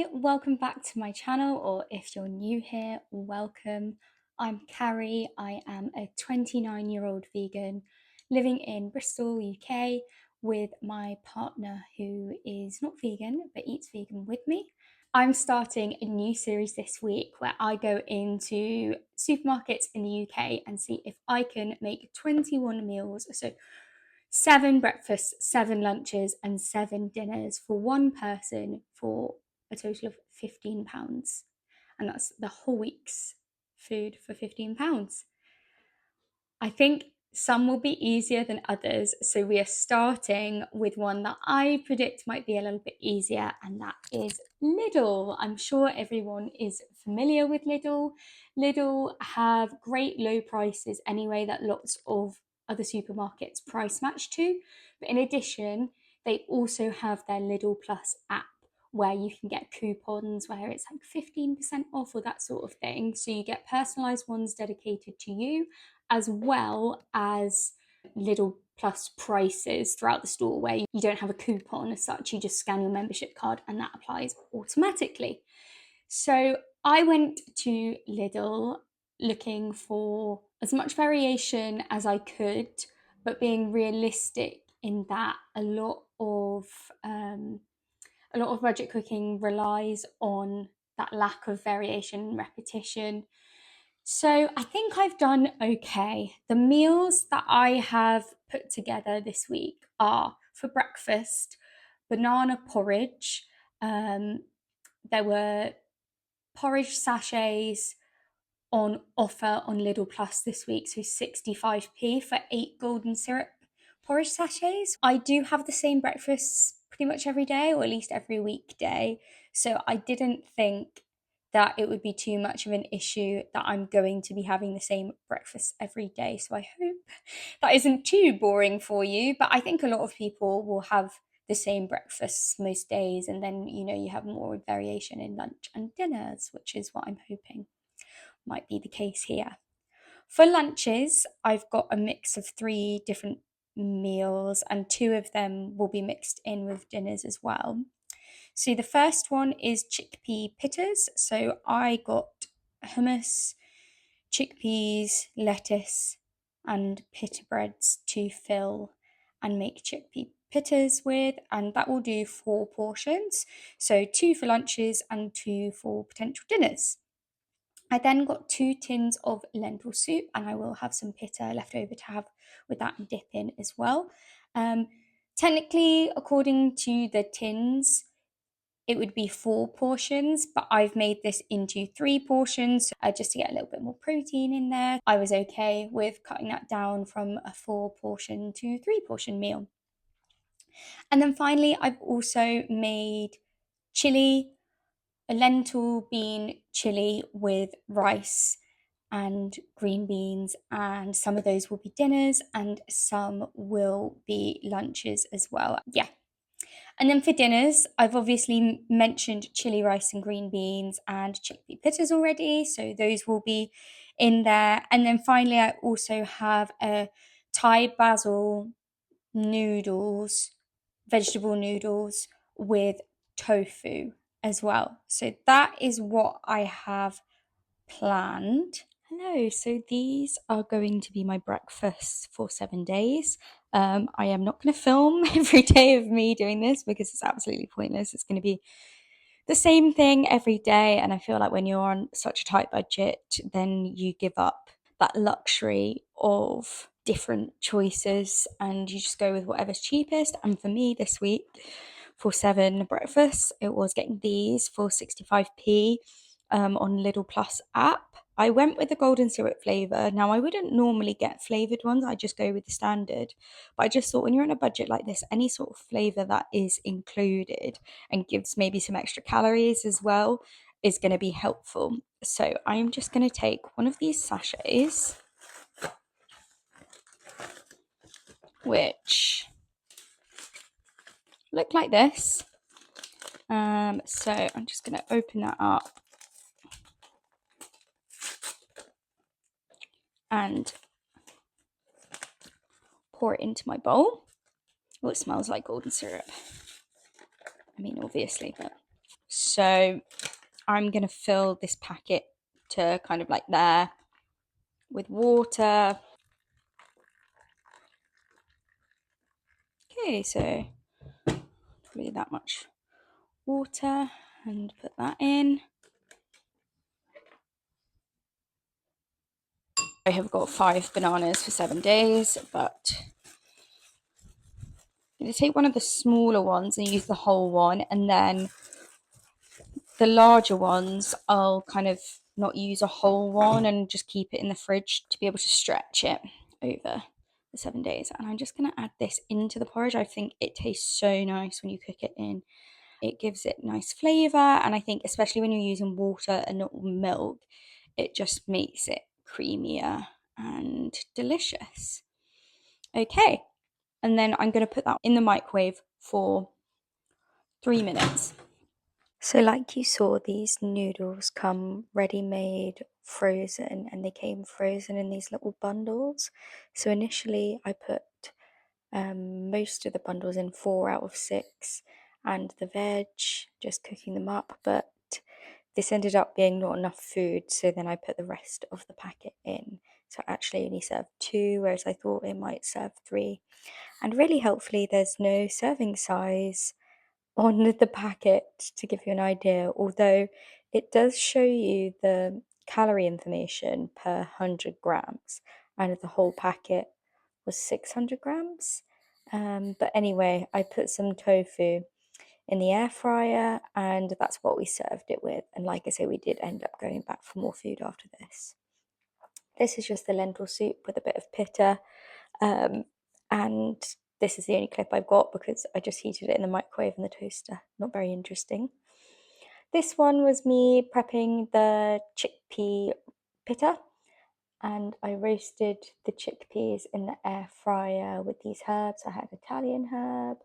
Hi, welcome back to my channel, or if you're new here, welcome. I'm Carrie. I am a 29-year-old vegan living in Bristol, UK, with my partner who is not vegan but eats vegan with me. I'm starting a new series this week where I go into supermarkets in the UK and see if I can make 21 meals, so 7 breakfasts, 7 lunches, and 7 dinners for one person for a total of £15. And that's the whole week's food for £15. I think some will be easier than others. So we are starting with one that I predict might be a little bit easier, and that is Lidl. I'm sure everyone is familiar with Lidl. Lidl have great low prices anyway that lots of other supermarkets price match to. But in addition, they also have their Lidl Plus app where you can get coupons where it's like 15% off or that sort of thing. So you get personalized ones dedicated to you, as well as Lidl Plus prices throughout the store where you don't have a coupon as such, you just scan your membership card and that applies automatically. So I went to Lidl looking for as much variation as I could, but being realistic in that a lot of budget cooking relies on that lack of variation and repetition. So I think I've done okay. The meals that I have put together this week are for breakfast, banana porridge. There were porridge sachets on offer on Lidl Plus this week, so 65p for 8 golden syrup porridge sachets. I do have the same breakfasts pretty much every day, or at least every weekday, so I didn't think that it would be too much of an issue that I'm going to be having the same breakfast every day. So I hope that isn't too boring for you, but I think a lot of people will have the same breakfasts most days, and then you have more variation in lunch and dinners, which is what I'm hoping might be the case here. For lunches, I've got a mix of 3 different meals, and 2 of them will be mixed in with dinners as well. So the first one is chickpea pittas. So I got hummus, chickpeas, lettuce, and pita breads to fill and make chickpea pittas with, and that will do 4 portions. So 2 for lunches and 2 for potential dinners. I then got 2 tins of lentil soup, and I will have some pitta left over to have with that and dip in as well. Technically, according to the tins, it would be 4 portions, but I've made this into 3 portions just to get a little bit more protein in there. I was okay with cutting that down from a 4 portion to 3 portion meal. And then finally, I've also made chili, a lentil bean chili with rice and green beans, and some of those will be dinners and some will be lunches as well. Yeah. And then for dinners, I've obviously mentioned chili rice and green beans and chickpea pittas already, so those will be in there. And then finally, I also have a Thai basil noodles, vegetable noodles with tofu as well. So that is what I have planned. Hello, so these are going to be my breakfasts for 7 days. I am not going to film every day of me doing this because it's absolutely pointless. It's going to be the same thing every day, and I feel like when you're on such a tight budget, then you give up that luxury of different choices and you just go with whatever's cheapest. And for me this week, for 7 breakfasts, it was getting these for 65p on Lidl Plus app. I went with the golden syrup flavour. Now, I wouldn't normally get flavoured ones, I just go with the standard. But I just thought when you're on a budget like this, any sort of flavour that is included and gives maybe some extra calories as well is going to be helpful. So I'm just going to take one of these sachets, which look like this. So I'm just going to open that up and pour it into my bowl. Oh, it smells like golden syrup. I mean, obviously, but So I'm going to fill this packet to kind of like there with water. Okay, so probably that much water and put that in. I have got 5 bananas for 7 days, but I'm going to take one of the smaller ones and use the whole one, and then the larger ones I'll kind of not use a whole one and just keep it in the fridge to be able to stretch it over the 7 days. And I'm just going to add this into the porridge. I think it tastes so nice when you cook it in. It gives it nice flavour, and I think especially when you're using water and not milk, it just makes it creamier and delicious. Okay, and then I'm going to put that in the microwave for 3 minutes. So like you saw, these noodles come ready-made, frozen, and they came frozen in these little bundles. So initially I put most of the bundles in 4 out of 6, and the veg, just cooking them up, but this ended up being not enough food, so then I put the rest of the packet in. So I actually only served 2, whereas I thought it might serve 3. And really helpfully, there's no serving size on the packet to give you an idea, although it does show you the calorie information per 100 grams, and the whole packet was 600 grams. But anyway, I put some tofu in the air fryer, and that's what we served it with. And like I say, we did end up going back for more food after this. This is just the lentil soup with a bit of pitta, and this is the only clip I've got because I just heated it in the microwave and the toaster. Not very interesting. This one was me prepping the chickpea pitta, and I roasted the chickpeas in the air fryer with these herbs. I had Italian herb,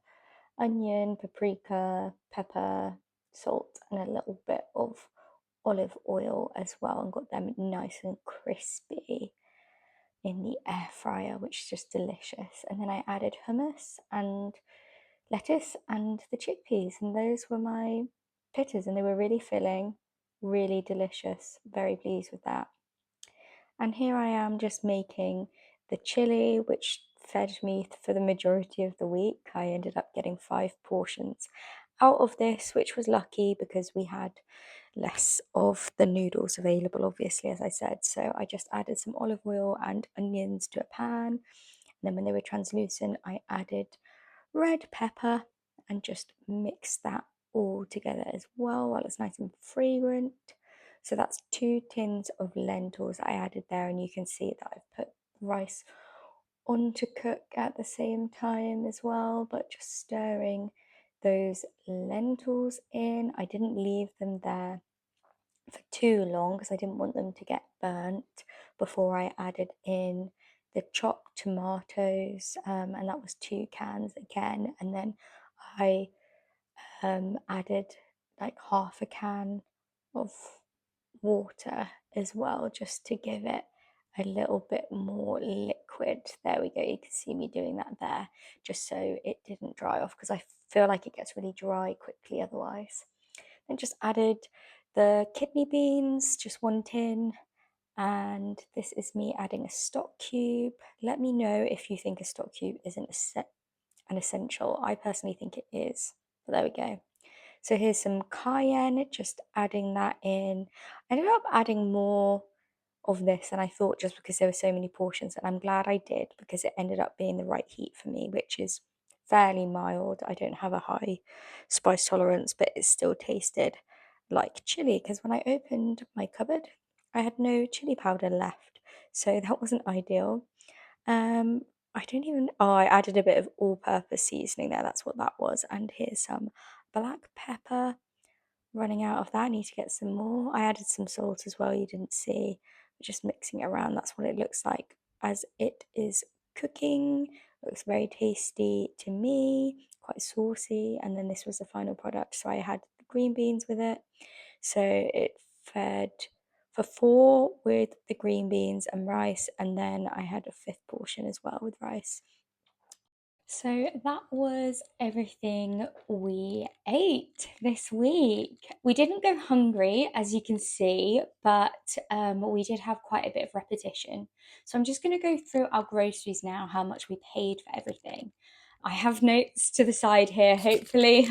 onion, paprika, pepper, salt, and a little bit of olive oil as well, and got them nice and crispy in the air fryer, which is just delicious. And then I added hummus and lettuce and the chickpeas, and those were my pittas, and they were really filling, really delicious. Very pleased with that. And here I am just making the chili, which fed me for the majority of the week. I ended up getting 5 portions out of this, which was lucky because we had less of the noodles available, obviously, as I said. So I just added some olive oil and onions to a pan. And then when they were translucent, I added red pepper and just mixed that all together as well while it's nice and fragrant. So that's 2 tins of lentils I added there, and you can see that I've put rice on to cook at the same time as well, but just stirring those lentils in. I didn't leave them there for too long because I didn't want them to get burnt before I added in the chopped tomatoes, and that was 2 cans again. And then I added like half a can of water as well, just to give it a little bit more liquid. There we go, you can see me doing that there, just so it didn't dry off, because I feel like it gets really dry quickly otherwise. Then just added the kidney beans, just 1 tin, and this is me adding a stock cube. Let me know if you think a stock cube isn't an essential. I personally think it is, but there we go. So here's some cayenne, just adding that in. I ended up adding more of this than I thought, just because there were so many portions, and I'm glad I did because it ended up being the right heat for me, which is fairly mild. I don't have a high spice tolerance, but it still tasted like chili, because when I opened my cupboard I had no chili powder left, so that wasn't ideal. um I don't even, oh, I added a bit of all-purpose seasoning there, that's what that was. And here's some black pepper. Running out of that, I need to get some more. I added some salt as well, you didn't see. Just mixing it around, that's what it looks like as it is cooking. Looks very tasty to me, quite saucy. And then this was the final product, so I had the green beans with it. So it fed for 4 with the green beans and rice, and then I had a 5th portion as well with rice. So that was everything we ate this week. We didn't go hungry, as you can see, but we did have quite a bit of repetition. So I'm just going to go through our groceries now, how much we paid for everything. I have notes to the side here. Hopefully,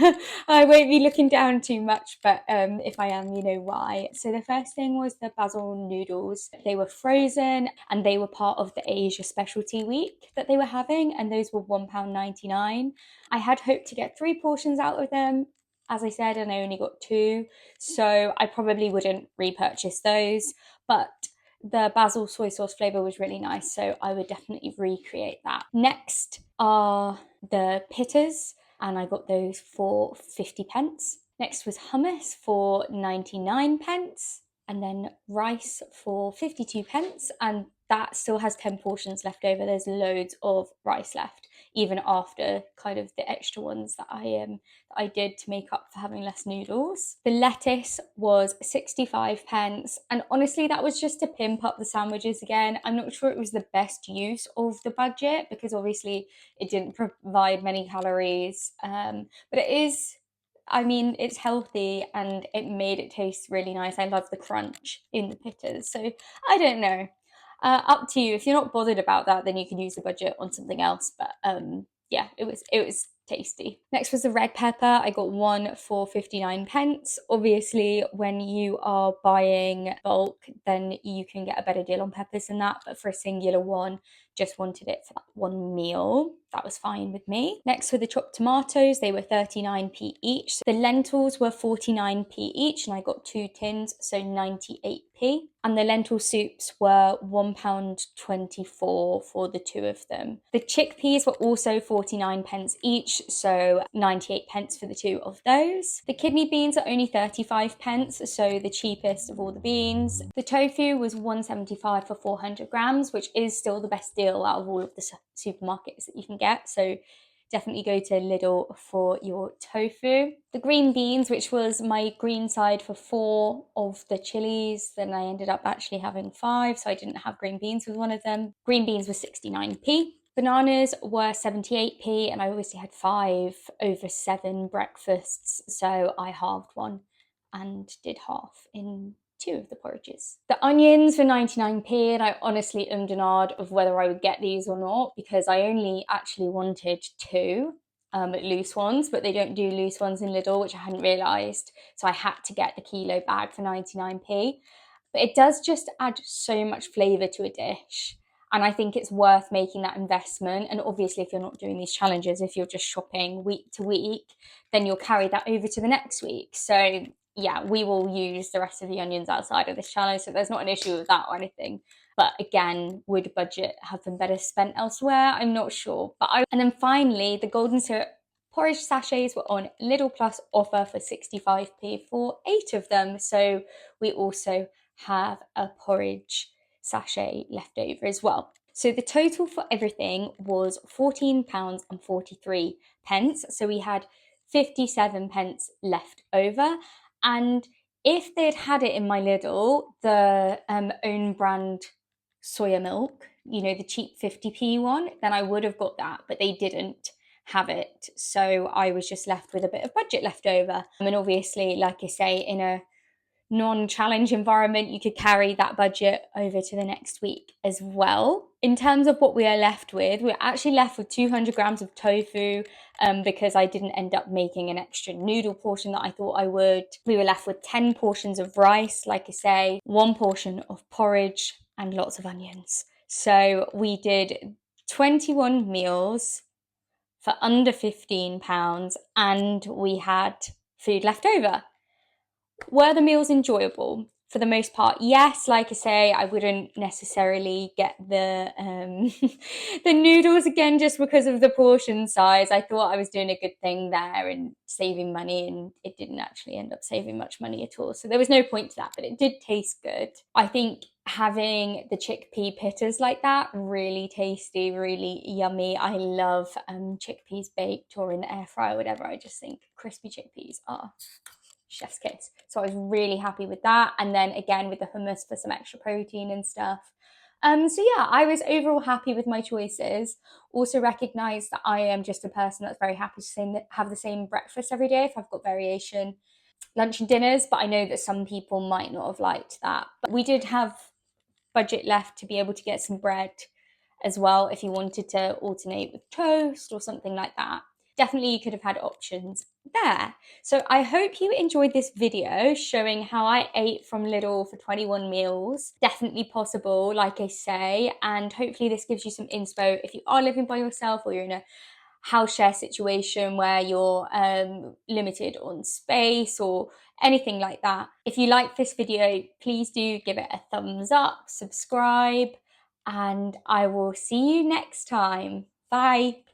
I won't be looking down too much, but if I am, you know why. So the first thing was the basil noodles. They were frozen and they were part of the Asia Specialty Week that they were having, and those were £1.99. I had hoped to get 3 portions out of them, as I said, and I only got 2, so I probably wouldn't repurchase those, but the basil soy sauce flavour was really nice, so I would definitely recreate that. Next are the pittas, and I got those for 50p. Next was hummus for 99p, and then rice for 52p, and that still has 10 portions left over. There's loads of rice left, even after kind of the extra ones that I did to make up for having less noodles. The lettuce was 65p, and honestly that was just to pimp up the sandwiches again. I'm not sure it was the best use of the budget because obviously it didn't provide many calories, but it is, I mean, it's healthy and it made it taste really nice. I love the crunch in the pittas. So I don't know. Up to you. If you're not bothered about that, then you can use the budget on something else. But yeah, it was tasty. Next was the red pepper. I got one for 59p. Obviously, when you are buying bulk, then you can get a better deal on peppers than that. But for a singular one, just wanted it for that one meal. That was fine with me. Next were the chopped tomatoes. They were 39p each. The lentils were 49p each, and I got 2 tins, so 98p. And the lentil soups were £1.24 for the 2 of them. The chickpeas were also 49p each, so 98p for the 2 of those. The kidney beans are only 35p, so the cheapest of all the beans. The tofu was £1.75 for 400 grams, which is still the best deal out of all of the supermarkets that you can get. So definitely go to Lidl for your tofu. The green beans, which was my green side for 4 of the chilies, then I ended up actually having 5, so I didn't have green beans with one of them. Green beans was 69p. Bananas were 78p, and I obviously had 5 over 7 breakfasts, so I halved one and did half in 2 of the porridges. The onions were 99p, and I honestly ummed and ahed of whether I would get these or not because I only actually wanted 2 loose ones, but they don't do loose ones in Lidl, which I hadn't realised. So I had to get the kilo bag for 99p. But it does just add so much flavour to a dish. And I think it's worth making that investment. And obviously, if you're not doing these challenges, if you're just shopping week to week, then you'll carry that over to the next week. So yeah, we will use the rest of the onions outside of this challenge. So there's not an issue with that or anything. But again, would budget have been better spent elsewhere? I'm not sure. And then finally, the golden syrup porridge sachets were on Lidl Plus offer for 65p for 8 of them. So we also have a porridge sachet left over as well. So the total for everything was £14.43. So we had 57p left over. And if they'd had it in my Lidl, the own brand soya milk, you know, the cheap 50p one, then I would have got that, but they didn't have it. So I was just left with a bit of budget left over. And obviously, like I say, in a non-challenge environment, you could carry that budget over to the next week as well. In terms of what we are left with, we're actually left with 200 grams of tofu because I didn't end up making an extra noodle portion that I thought I would. We were left with 10 portions of rice, like I say, 1 portion of porridge and lots of onions. So we did 21 meals for under £15 and we had food left over. Were the meals enjoyable? For the most part, yes. Like I say, I wouldn't necessarily get the the noodles again just because of the portion size. I thought I was doing a good thing there and saving money, and it didn't actually end up saving much money at all. So there was no point to that, but it did taste good. I think having the chickpea pittas like that, really tasty, really yummy. I love chickpeas baked or in the air fryer, whatever. I just think crispy chickpeas are chef's kiss. So I was really happy with that. And then again with the hummus for some extra protein and stuff. So yeah, I was overall happy with my choices. Also recognize that I am just a person that's very happy to have the same breakfast every day if I've got variation lunch and dinners, but I know that some people might not have liked that. But we did have budget left to be able to get some bread as well if you wanted to alternate with toast or something like that. Definitely you could have had options there. So I hope you enjoyed this video showing how I ate from Lidl for 21 meals. Definitely possible, like I say, and hopefully this gives you some inspo if you are living by yourself or you're in a house share situation where you're limited on space or anything like that. If you like this video, please do give it a thumbs up, subscribe, and I will see you next time. Bye.